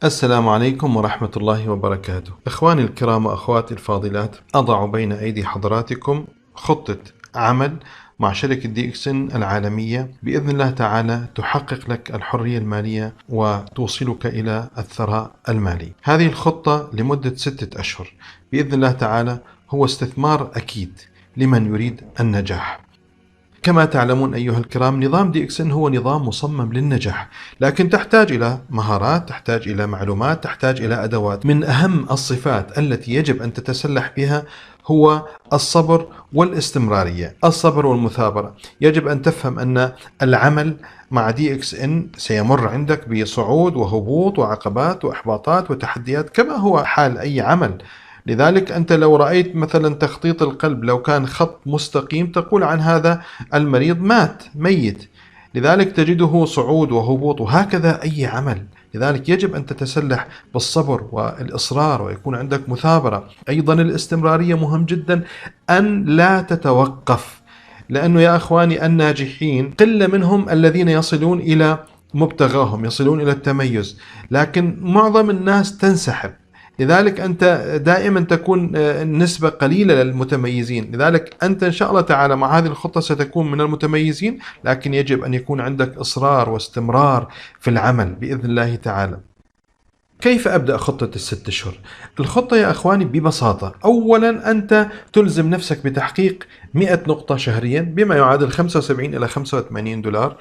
السلام عليكم ورحمة الله وبركاته. إخواني الكرام وأخواتي الفاضلات، أضع بين أيدي حضراتكم خطة عمل مع شركة دي إكس إن العالمية بإذن الله تعالى تحقق لك الحرية المالية وتوصلك إلى الثراء المالي. هذه الخطة لمدة 6 أشهر بإذن الله تعالى هو استثمار أكيد لمن يريد النجاح. كما تعلمون أيها الكرام، نظام دي إكس إن هو نظام مصمم للنجاح، لكن تحتاج إلى مهارات، تحتاج إلى معلومات، تحتاج إلى أدوات. من أهم الصفات التي يجب أن تتسلح بها هو الصبر والاستمرارية، الصبر والمثابرة. يجب أن تفهم أن العمل مع دي إكس إن سيمر عندك بصعود وهبوط وعقبات وإحباطات وتحديات كما هو حال أي عمل. لذلك أنت لو رأيت مثلا تخطيط القلب لو كان خط مستقيم تقول عن هذا المريض ميت. لذلك تجده صعود وهبوط، وهكذا أي عمل. لذلك يجب أن تتسلح بالصبر والإصرار ويكون عندك مثابرة. أيضا الاستمرارية مهم جدا، أن لا تتوقف، لأنه يا أخواني الناجحين قلة منهم الذين يصلون إلى مبتغاهم، يصلون إلى التميز، لكن معظم الناس تنسحب. لذلك أنت دائما تكون نسبة قليلة للمتميزين. لذلك أنت إن شاء الله تعالى مع هذه الخطة ستكون من المتميزين، لكن يجب أن يكون عندك إصرار واستمرار في العمل بإذن الله تعالى. كيف أبدأ خطة ال6 أشهر؟ الخطة يا أخواني ببساطة، أولا أنت تلزم نفسك بتحقيق 100 نقطة شهريا بما يعادل 75 إلى 85 دولار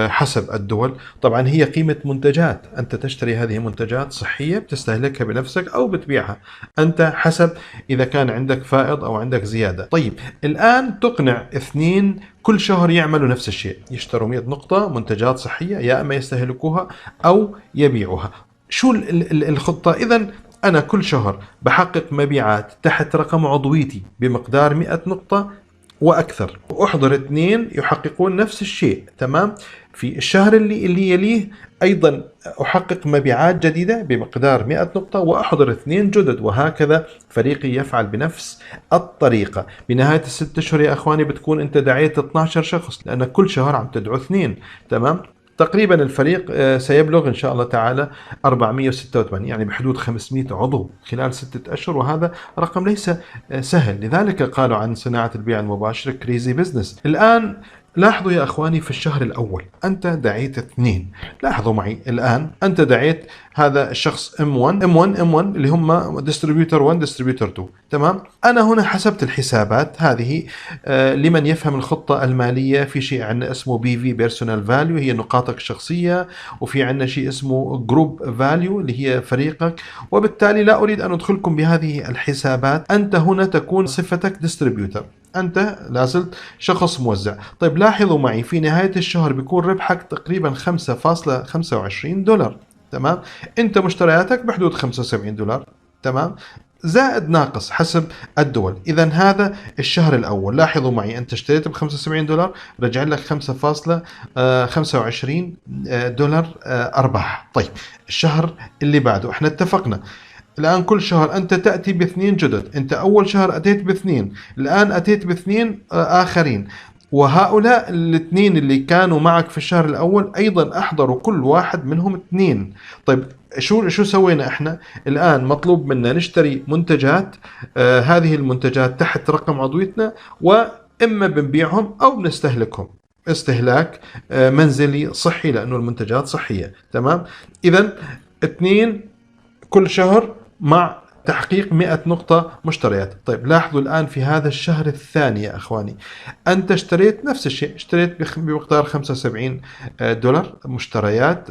حسب الدول. طبعا هي قيمة منتجات، أنت تشتري هذه منتجات صحية بتستهلكها بنفسك أو بتبيعها أنت حسب إذا كان عندك فائض أو عندك زيادة. طيب الآن تقنع 2 كل شهر يعملوا نفس الشيء، يشتروا 100 نقطة منتجات صحية، يا أما يستهلكوها أو يبيعوها. شو الخطة؟ إذن أنا كل شهر بحقق مبيعات تحت رقم عضويتي بمقدار 100 نقطة وأكثر، وأحضر 2 يحققون نفس الشيء. تمام. في الشهر اللي يليه أيضا أحقق مبيعات جديدة بمقدار 100 نقطة وأحضر 2 جدد، وهكذا فريقي يفعل بنفس الطريقة. بنهاية ال6 أشهر يا أخواني بتكون أنت دعيت 12 شخص، لأن كل شهر عم تدعو 2. تمام. تقريبا الفريق سيبلغ إن شاء الله تعالى 486، يعني بحدود 500 عضو خلال 6 أشهر، وهذا رقم ليس سهل. لذلك قالوا عن صناعة البيع المباشر كريزي بزنس. الآن لاحظوا يا أخواني، في الشهر الأول أنت دعيت 2. لاحظوا معي الآن أنت دعيت هذا الشخص M1 اللي هم ديستريبيوتر 1 ديستريبيوتر 2. تمام. أنا هنا حسبت الحسابات هذه. لمن يفهم الخطة المالية، في شيء عندنا اسمه BV بيرسونال فاليو، هي نقاطك الشخصية، وفي عندنا شيء اسمه جروب فاليو اللي هي فريقك. وبالتالي لا أريد أن أدخلكم بهذه الحسابات. أنت هنا تكون صفتك ديستريبيوتر، أنت لازلت شخص موزع. طيب لاحظوا معي، في نهاية الشهر بيكون ربحك تقريبا 5.25 دولار. تمام. أنت مشترياتك بحدود 75 دولار. تمام. زائد ناقص حسب الدول. إذا هذا الشهر الأول. لاحظوا معي، أنت اشتريت ب75 دولار، رجع لك 5.25 دولار أرباح. طيب الشهر اللي بعده احنا اتفقنا الآن كل شهر أنت تأتي ب2 جدد. أنت أول شهر أتيت ب2، الآن أتيت ب2 آخرين، وهؤلاء ال2 اللي كانوا معك في الشهر الأول أيضا أحضروا كل واحد منهم 2. طيب شو سوينا إحنا؟ الآن مطلوب منا نشتري منتجات، هذه المنتجات تحت رقم عضويتنا، وإما بنبيعهم أو بنستهلكهم استهلاك منزلي صحي، لأنه المنتجات صحية. تمام. إذا 2 كل شهر مع تحقيق 100 نقطة مشتريات. طيب لاحظوا الآن في هذا الشهر الثاني يا أخواني، أنت اشتريت نفس الشيء، اشتريت بمقدار 75 دولار مشتريات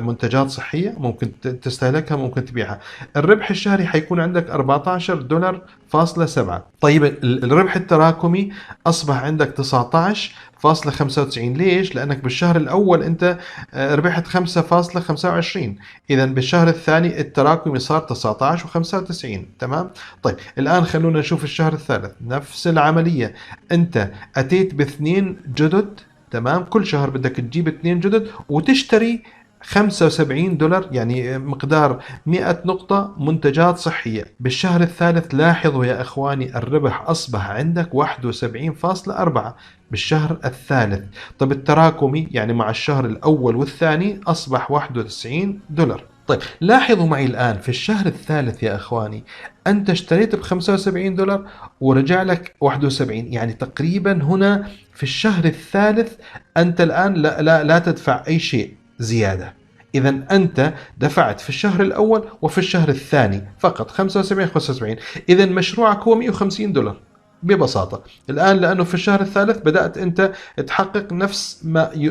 منتجات صحية، ممكن تستهلكها ممكن تبيعها. الربح الشهري حيكون عندك 14 دولار فاصلة 7. طيب الربح التراكمي أصبح عندك 19.95. ليش؟ لأنك بالشهر الأول أنت ربحت 5.25، إذا بالشهر الثاني التراكمي صار 19.95. تمام. طيب الآن خلونا نشوف الشهر الثالث، نفس العملية. أنت أتيت ب2 جدد. تمام. كل شهر بدك تجيب 2 جدد وتشتري 75 دولار، يعني مقدار 100 نقطة منتجات صحية. بالشهر الثالث لاحظوا يا أخواني الربح أصبح عندك 71.4 بالشهر الثالث. طب التراكمي يعني مع الشهر الأول والثاني أصبح 91 دولار. طيب لاحظوا معي الآن في الشهر الثالث يا أخواني، أنت اشتريت ب$75 ورجع لك 71، يعني تقريبا هنا في الشهر الثالث أنت الآن لا تدفع أي شيء زيادة. إذا أنت دفعت في الشهر الأول وفي الشهر الثاني فقط 75 75، إذا مشروعك هو $150 ببساطة. الآن لأنه في الشهر الثالث بدأت أنت تحقق نفس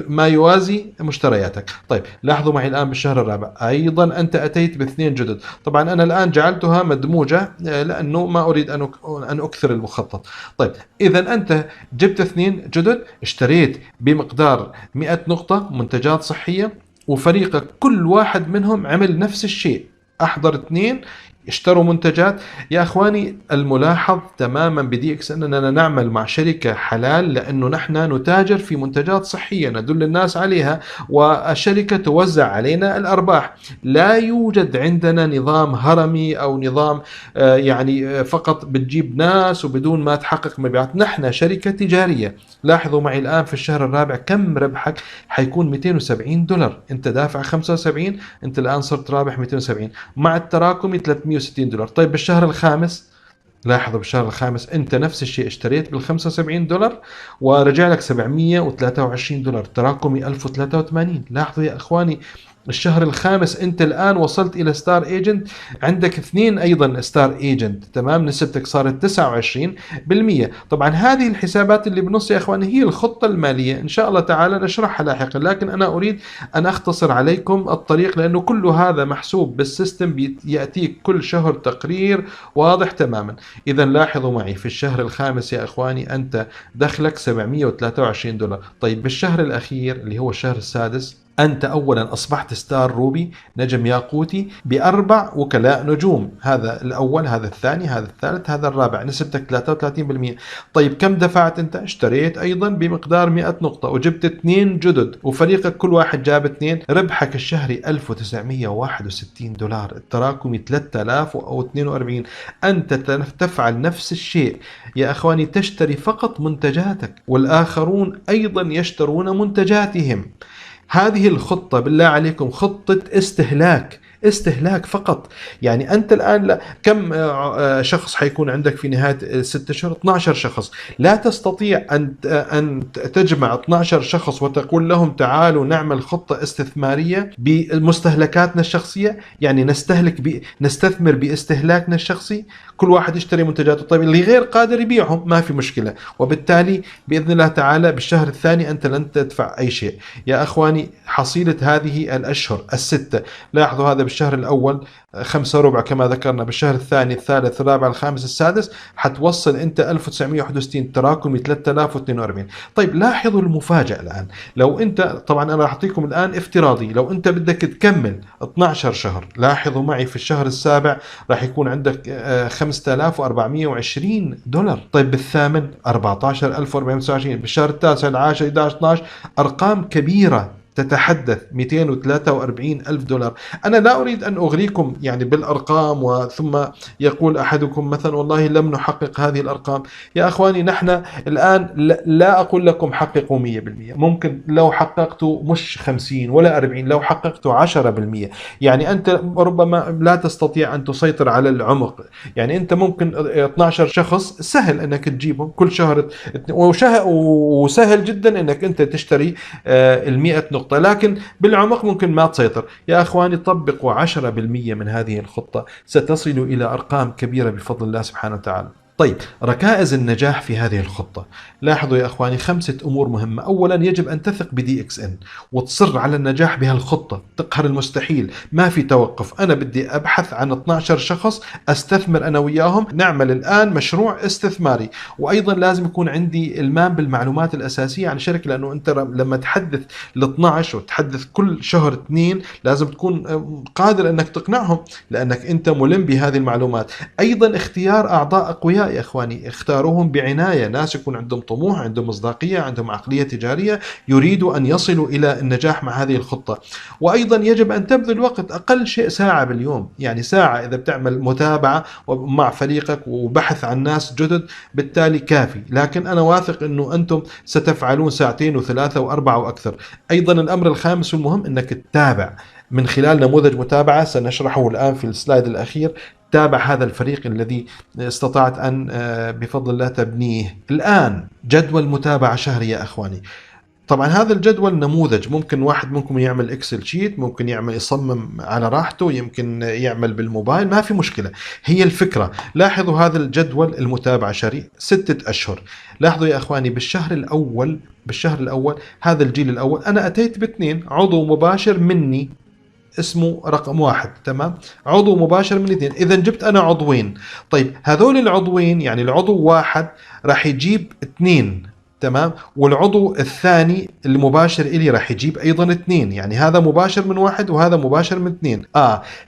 ما يوازي مشترياتك. طيب لاحظوا معي الآن بالشهر الرابع أيضا أنت أتيت باثنين جدد. طبعا أنا الآن جعلتها مدموجة لأنه ما أريد أن أكثر المخطط. طيب إذا أنت جبت اثنين جدد، اشتريت بمقدار 100 نقطة منتجات صحية، وفريقك كل واحد منهم عمل نفس الشيء، أحضر اثنين اشتروا منتجات. يا اخواني الملاحظ تماما بدي اكس اننا نعمل مع شركه حلال، لانه نحن نتاجر في منتجات صحيه ندل الناس عليها، والشركه توزع علينا الارباح. لا يوجد عندنا نظام هرمي او نظام يعني فقط بتجيب ناس وبدون ما تحقق مبيعات. نحن شركه تجاريه. لاحظوا معي الان في الشهر الرابع كم ربحك حيكون؟ $270. انت دافع 75، انت الان صرت رابح 270 مع التراكمي $360. طيب بالشهر الخامس، لاحظوا بالشهر الخامس انت نفس الشيء اشتريت $75 ورجع لك $723، تراكمي 1083. لاحظوا يا اخواني الشهر الخامس انت الان وصلت الى ستار ايجنت، عندك اثنين ايضا ستار ايجنت، تمام، نسبتك صارت 29%. طبعا هذه الحسابات اللي بنص يا اخواني هي الخطة المالية، ان شاء الله تعالى نشرحها لاحقا، لكن انا اريد ان اختصر عليكم الطريق، لانه كل هذا محسوب بالسيستم، ياتيك كل شهر تقرير واضح تماما. اذا لاحظوا معي في الشهر الخامس يا اخواني انت دخلك $723. طيب بالشهر الاخير اللي هو الشهر السادس، أنت أولا أصبحت ستار روبي، نجم ياقوتي بأربع وكلاء نجوم، هذا الأول، هذا الثاني، هذا الثالث، هذا الرابع، نسبتك 33%. طيب كم دفعت أنت؟ اشتريت أيضا بمقدار 100 نقطة وجبت اثنين جدد، وفريقك كل واحد جاب اثنين، ربحك الشهري $1961، التراكمي 3042. أنت تفعل نفس الشيء يا أخواني، تشتري فقط منتجاتك والآخرون أيضا يشترون منتجاتهم. هذه الخطة بالله عليكم خطة استهلاك فقط. يعني أنت الآن كم شخص حيكون عندك في نهاية 6 أشهر؟ 12 شخص. لا تستطيع أن تجمع 12 شخص وتقول لهم تعالوا نعمل خطة استثمارية بمستهلكاتنا الشخصية، يعني نستثمر باستهلاكنا الشخصي، كل واحد يشتري منتجاته. طيب اللي غير قادر يبيعهم ما في مشكلة، وبالتالي بإذن الله تعالى بالشهر الثاني أنت لن تدفع أي شيء. يا أخواني حصيلة هذه الأشهر الستة، لاحظوا هذا بالشهر الأول 5 ربع كما ذكرنا، بالشهر الثاني الثالث الرابع الخامس السادس حتوصل أنت 1961، تراكمي 3042. طيب لاحظوا المفاجأة الآن، لو أنت طبعا أنا راح أعطيكم الآن افتراضي، لو أنت بدك تكمل 12 شهر، لاحظوا معي في الشهر السابع راح يكون عندك $5420. طيب بالثامن 14429، بالشهر التاسع العاشر 11 12، أرقام كبيرة تتحدث $243,000. أنا لا أريد أن أغريكم يعني بالأرقام وثم يقول أحدكم مثلا والله لم نحقق هذه الأرقام. يا أخواني نحن الآن لا أقول لكم حققوا 100%، ممكن لو حققتوا مش 50 ولا 40، لو حققتوا 10%. يعني أنت ربما لا تستطيع أن تسيطر على العمق، يعني أنت ممكن 12 شخص سهل أنك تجيبهم كل شهر، وسهل جدا أنك أنت تشتري 100 نقطة، لكن بالعمق ممكن ما تسيطر. يا أخواني طبقوا 10% من هذه الخطة، ستصلوا إلى أرقام كبيرة بفضل الله سبحانه وتعالى. طيب ركائز النجاح في هذه الخطة، لاحظوا يا أخواني 5 أمور مهمة. أولا يجب أن تثق بدي إكس إن وتصر على النجاح بهالخطة، تقهر المستحيل، ما في توقف. أنا بدي أبحث عن 12 شخص أستثمر أنا وياهم، نعمل الآن مشروع استثماري. وأيضا لازم يكون عندي إلمام بالمعلومات الأساسية عن الشركة، لأنه أنت لما تحدث ال 12 وتحدث كل شهر 2 لازم تكون قادر أنك تقنعهم، لأنك أنت ملم بهذه المعلومات. أيضا اختيار أعضاء أقوياء يا إخواني، اختاروهم بعناية، ناس يكون عندهم طموح، عندهم مصداقية، عندهم عقلية تجارية، يريدوا أن يصلوا إلى النجاح مع هذه الخطة. وأيضا يجب أن تبذل وقت، أقل شيء ساعة باليوم، يعني ساعة إذا بتعمل متابعة مع فريقك وبحث عن ناس جدد بالتالي كافي، لكن أنا واثق أنه أنتم ستفعلون 2 و3 و4 وأكثر. أيضا الأمر الخامس والمهم أنك تتابع من خلال نموذج متابعة سنشرحه الآن في السلايد الأخير. تابع هذا الفريق الذي استطعت أن بفضل الله تبنيه. الآن جدول متابعة شهري يا أخواني. طبعا هذا الجدول نموذج، ممكن واحد منكم يعمل اكسل شيت، ممكن يصمم على راحته، يمكن يعمل بالموبايل، ما في مشكلة. هي الفكرة، لاحظوا هذا الجدول المتابعة شهري 6 أشهر. لاحظوا يا أخواني بالشهر الأول هذا الجيل الأول أنا أتيت باثنين، عضو مباشر مني اسمه رقم 1، تمام، عضو مباشر من 2، إذا جبت أنا عضوين. طيب هذول العضوين يعني العضو 1 راح يجيب 2، تمام، والعضو الثاني المباشر إلي راح يجيب أيضا 2، يعني هذا مباشر من 1 وهذا مباشر من 2.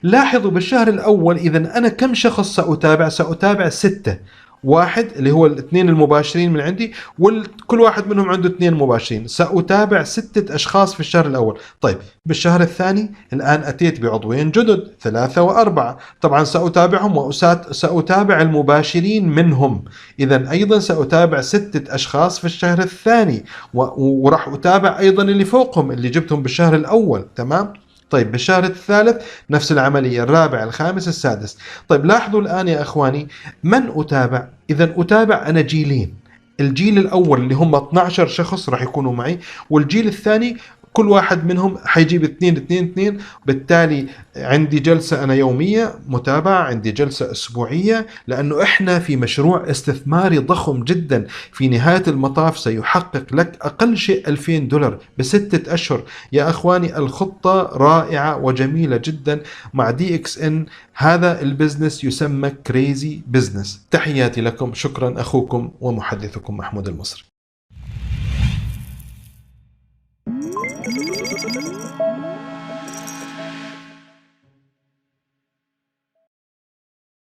لاحظوا بالشهر الأول إذا أنا كم شخص سأتابع 6. واحد اللي هو الاثنين المباشرين من عندي، وكل واحد منهم عنده 2 مباشرين، سأتابع 6 أشخاص في الشهر الأول. طيب بالشهر الثاني الآن أتيت بعضوين جدد 3 و4، طبعا سأتابعهم وسأتابع المباشرين منهم، إذا أيضا سأتابع 6 أشخاص في الشهر الثاني، وراح أتابع أيضا اللي فوقهم اللي جبتهم بالشهر الأول، تمام. طيب بالشهر الثالث نفس العملية، الرابع الخامس السادس. طيب لاحظوا الآن يا أخواني من أتابع؟ إذا أتابع أنا جيلين، الجيل الأول اللي هم 12 شخص راح يكونوا معي، والجيل الثاني كل واحد منهم حيجيب 2 2 2. بالتالي عندي جلسة أنا يومية متابعة، عندي جلسة أسبوعية، لأنه إحنا في مشروع استثماري ضخم جدا في نهاية المطاف سيحقق لك أقل شيء $2000 ب6 أشهر. يا أخواني الخطة رائعة وجميلة جدا مع DXN. هذا البزنس يسمى كريزي بزنس. تحياتي لكم، شكرا، أخوكم ومحدثكم محمود المصري.